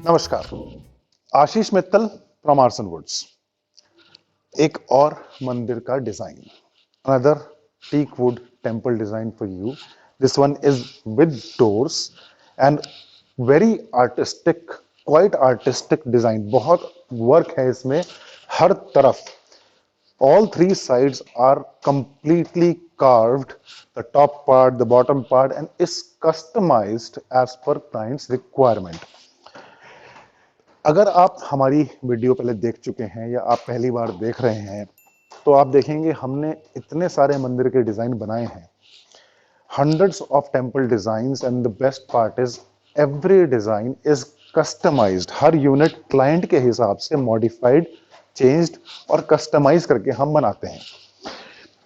नमस्कार, आशीष मित्तल फ्रॉम आर्सन वुड्स। एक और मंदिर का design, another teak wood temple design for you. This one is with doors and very artistic, quite artistic design. बहुत work है इसमें हर तरफ। All three sides are completely carved, the top part, the bottom part, and is customized as per client's requirement. अगर आप हमारी video पहले देख चुके हैं या आप पहली बार देख रहे हैं तो आप देखेंगे हमने इतने सारे मंदिर के डिजाइन बनाए हैं, hundreds of temple designs, and the best part is every design is customized. Her unit client के हिसाब से मॉडिफाइड, चेंज्ड और कस्टमाइज करके हम बनाते हैं।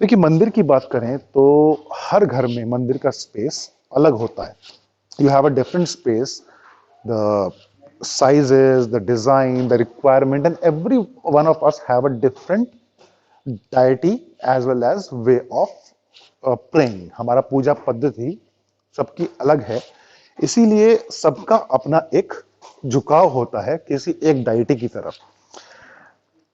देखिए, मंदिर की बात करें तो हर घर में मंदिर का स्पेस अलग होता है। You have a different space, the sizes, the design, the requirement, and every one of us have a different deity as well as way of praying. हमारा पूजा पद्धति सबकी अलग है, इसीलिए सबका अपना एक झुकाव होता है किसी एक डाइटी की तरफ।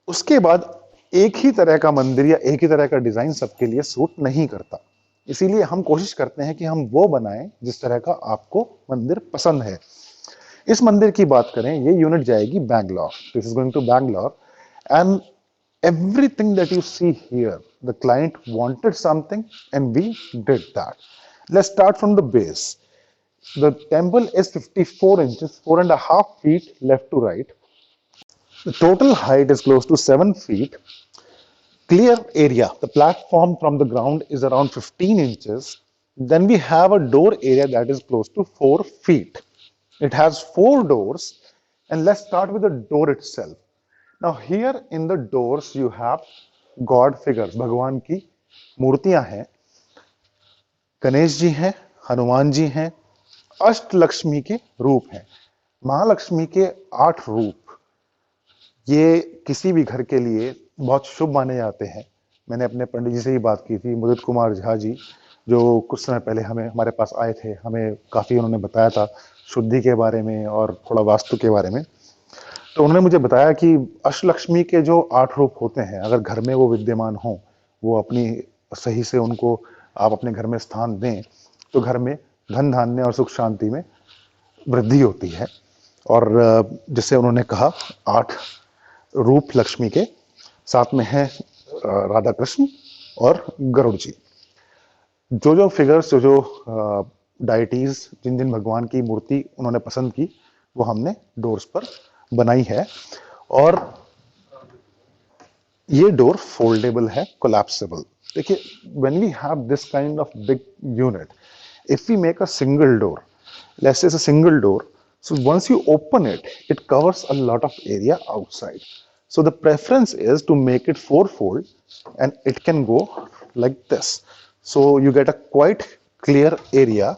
उसके बाद एक ही तरह का मंदिर या एक ही तरह का डिजाइन सबके लिए सूट नहीं करता, इसीलिए हम कोशिश करते हैं कि हम वो बनाएं जिस तरह का आपको मंदिर पसंद है। इस मंदिर की बात करें, ये यूनिट जाएगी Bangalore. This is going to Bangalore and everything that you see here, the client wanted something and we did that. Let's start from the base. The temple is 54 inches, 4.5 feet left to right. The total height is close to 7 feet. Clear area, the platform from the ground is around 15 inches. Then we have a door area that is close to 4 feet. It has 4 doors, and let's start with the door itself. Now here in the doors you have God figures, भगवान की मूर्तियां हैं। गणेश जी हैं, हनुमान जी हैं, अष्टलक्ष्मी के रूप हैं। महालक्ष्मी के 8 रूप ये किसी भी घर के लिए बहुत शुभ माने जाते हैं। मैंने अपने पंडित जी से ही बात की थी, मुदित कुमार झा जी, जो कुछ समय पहले हमारे पास आए थे। हमें काफ़ी उन्होंने बताया था शुद्धि के बारे में और थोड़ा वास्तु के बारे में। तो उन्होंने मुझे बताया कि अष्टलक्ष्मी के जो 8 रूप होते हैं, अगर घर में वो विद्यमान हो, वो अपनी सही से उनको आप अपने घर में स्थान दें, तो घर में धन धान्य और सुख शांति में वृद्धि होती है। और जिससे उन्होंने कहा 8 रूप लक्ष्मी के, साथ में है राधा कृष्ण और गरुड़ जी। जो फिगर्स, जो डाइटीज, जिन जिन भगवान की मूर्ति उन्होंने पसंद की, वो हमने डोर्स पर बनाई है। और ये डोर फोल्डेबल है, कोलैप्सिबल। देखिए, when we have this kind of big unit, if we make a single door, let's say a single door, so once you open it, it covers a lot of area outside. So the preference is to make it 4-fold, and it can go like this. So you get a quite clear area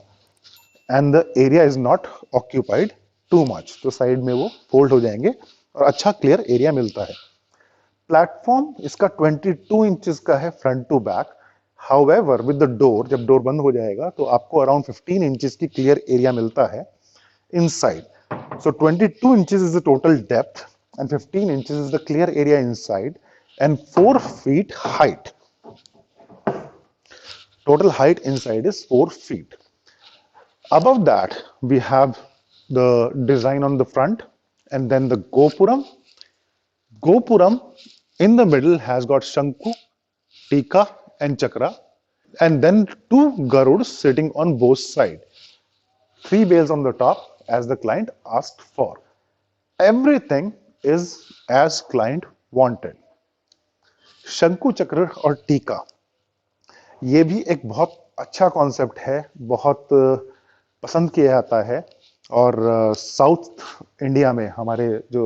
and the area is not occupied too much. तो side में वो fold हो जाएंगे और अच्छा clear area मिलता है। Platform इसका 22 इंचेस का है front to back. However with the door, जब डोर बंद हो जाएगा तो आपको अराउंड 15 इंचेस की क्लियर एरिया मिलता है inside. So 22 inches is the total depth and 15 inches is the clear area inside, and 4 feet height. Total height inside is 4 feet. Above that we have the design on the front, and then the Gopuram. Gopuram in the middle has got Shanku, Tika and Chakra, and then 2 Garuds sitting on both sides. 3 bells on the top as the client asked for. Everything is as client wanted. शंकु चक्र और टीका, ये भी एक बहुत अच्छा concept है, बहुत पसंद किया जाता है। और साउथ इंडिया में हमारे जो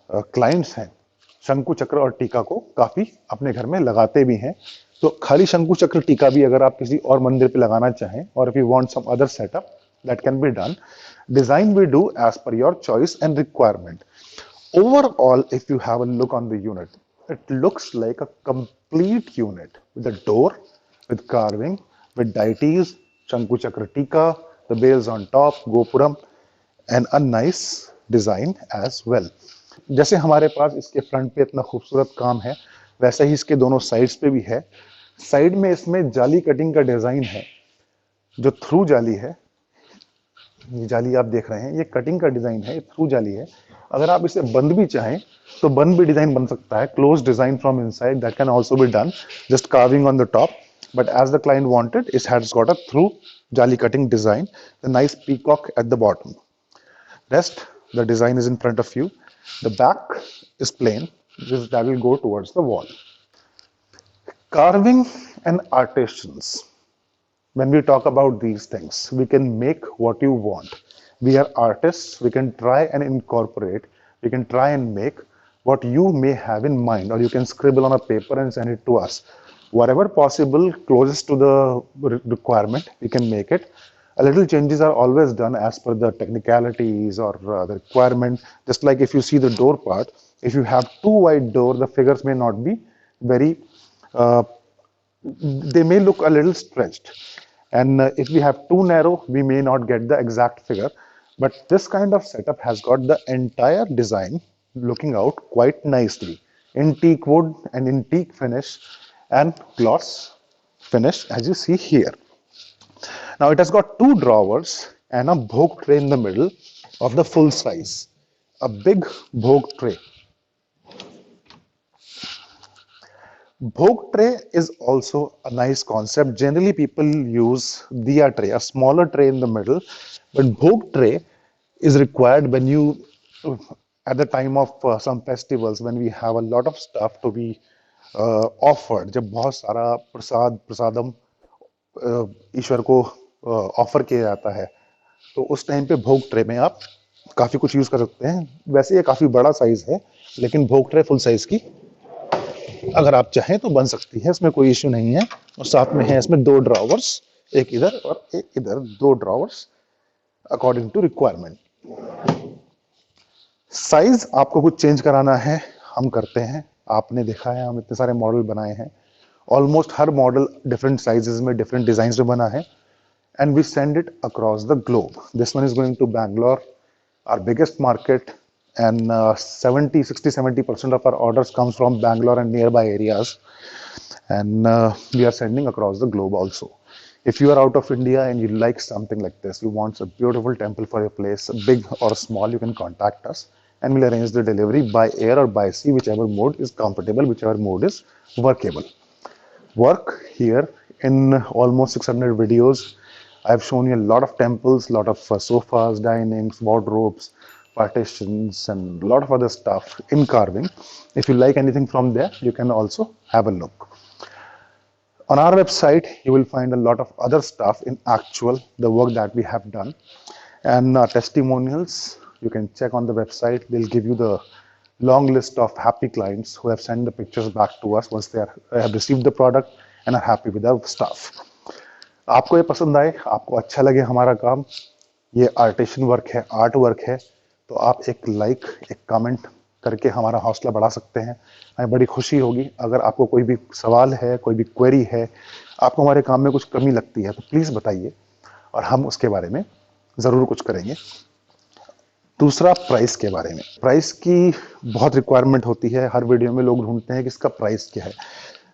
क्लाइंट्स हैं, शंकु चक्र और टीका को काफी अपने घर में लगाते भी हैं। तो खाली शंकु चक्र टीका भी अगर आप किसी और मंदिर पे लगाना चाहें, और if you want some other setup, that can be done. Design we do as per your choice and requirement. Overall, if you have a look on the unit, it looks like a complete unit with a door, with carving, with deities, Shanku Chakra Tika, the bells on top, Gopuram, and a nice design as well. जैसे हमारे पास इसके front पे इतना खूबसूरत काम है, वैसे ही इसके दोनों साइड्स पे भी है। साइड में इसमें जाली कटिंग का डिजाइन है, जो थ्रू जाली है। ये जाली आप देख रहे हैं, ये कटिंग का डिजाइन है, ये थ्रू जाली है। अगर आप इसे बंद भी चाहें तो बंद भी डिजाइन बन सकता है, close design from inside, that can also be done, just carving on the top. But as the client wanted, it has got a through jali cutting design, the nice peacock at the bottom. Rest, the design is in front of you. The back is plain, just that will go towards the wall. Carving and artisans. When we talk about these things, we can make what you want. We are artists, we can try and incorporate, we can try and make what you may have in mind, or you can scribble on a paper and send it to us. Whatever possible closest to the requirement, we can make it. A little changes are always done as per the technicalities or the requirement. Just like if you see the door part, if you have too wide door, the figures may not be very, they may look a little stretched. And if we have too narrow, we may not get the exact figure. But this kind of setup has got the entire design looking out quite nicely in teak wood and in teak finish and gloss finish, as you see here. Now it has got two drawers and a Bhog tray in the middle of the full size, a big Bhog tray. Bhog tray is also a nice concept. Generally people use diya tray, a smaller tray in the middle, but Bhog tray is required when you, at the time of some festivals, when we have a lot of stuff to be offered, जब बहुत सारा प्रसादम ईश्वर को offer किया जाता है, तो उस time पे भोग ट्रे में आप काफी कुछ यूज कर सकते हैं। वैसे ये काफी बड़ा साइज है, लेकिन भोग ट्रे फुल साइज की अगर आप चाहें तो बन सकती है, इसमें कोई इश्यू नहीं है। और साथ में है इसमें दो ड्रॉवर्स, एक इधर और एक इधर, दो drawers according to requirement. Size आपको कुछ चेंज कराना है, हम करते हैं। आपने देखा है हम इतने सारे मॉडल बनाए हैं, ऑलमोस्ट हर मॉडल डिफरेंट साइजेस में डिफरेंट डिजाइन में बना है, and we send it across the globe. This one is going to Bangalore, our biggest market, and 70% of our orders comes from Bangalore and nearby areas, and we are sending across the globe also. If you are out of India and you like something like this, you want a beautiful temple for your place, big or small, you can contact us and we'll arrange the delivery by air or by sea, whichever mode is comfortable, whichever mode is workable. Work here in almost 600 videos. I've shown you a lot of temples, lot of sofas, dinings, wardrobes, partitions, and a lot of other stuff in carving. If you like anything from there, you can also have a look. On our website, you will find a lot of other stuff in actual, the work that we have done, and testimonials. You can check on the website. They'll give you the long list of happy clients who have sent the pictures back to us once they have received the product and are happy with the stuff. आपको ये पसंद आए, आपको अच्छा लगे हमारा काम, ये आर्टिशन वर्क है, आर्ट वर्क है, तो आप एक लाइक, एक कमेंट करके हमारा हौसला बढ़ा सकते हैं। हमें बड़ी खुशी होगी। अगर आपको कोई भी सवाल है, कोई भी क्वेरी है, आपको हमारे काम में कुछ कमी लगती है, तो प्लीज़ बताइए और हम उसके बारे में ज़रूर कुछ करेंगे। दूसरा, प्राइस के बारे में। प्राइस की बहुत रिक्वायरमेंट होती है, हर वीडियो में लोग ढूंढते हैं कि इसका प्राइस क्या है।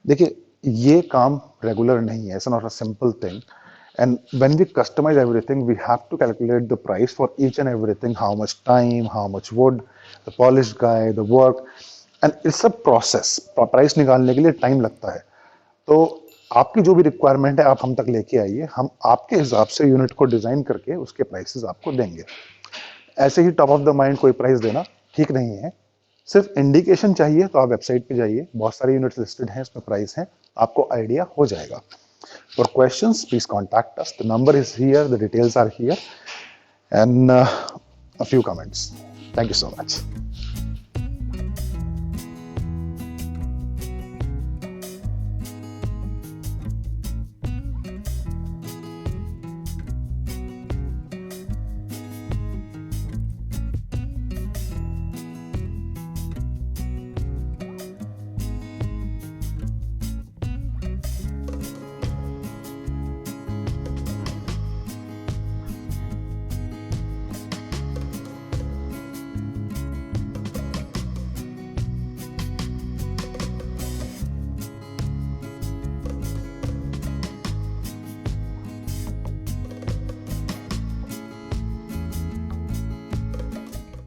देखिए, ये काम रेगुलर नहीं है, it's not a simple thing, and when we customize everything, we have to calculate the price for each and everything, how much time, how much wood, the polish guy, the work, and it's a process. Price निकालने के लिए time लगता है। तो आपकी जो भी requirement है, आप हम तक लेके आइए, हम आपके हिसाब से यूनिट को डिजाइन करके उसके प्राइसेस आपको देंगे। ऐसे ही टॉप ऑफ द माइंड कोई प्राइस देना ठीक नहीं है। सिर्फ इंडिकेशन चाहिए तो आप वेबसाइट पे जाइए, बहुत सारे यूनिट्स लिस्टेड हैं, इसमें प्राइस है, आपको आइडिया हो जाएगा। For questions, please contact us. The number is here, the details are here, and a few comments. Thank you so much.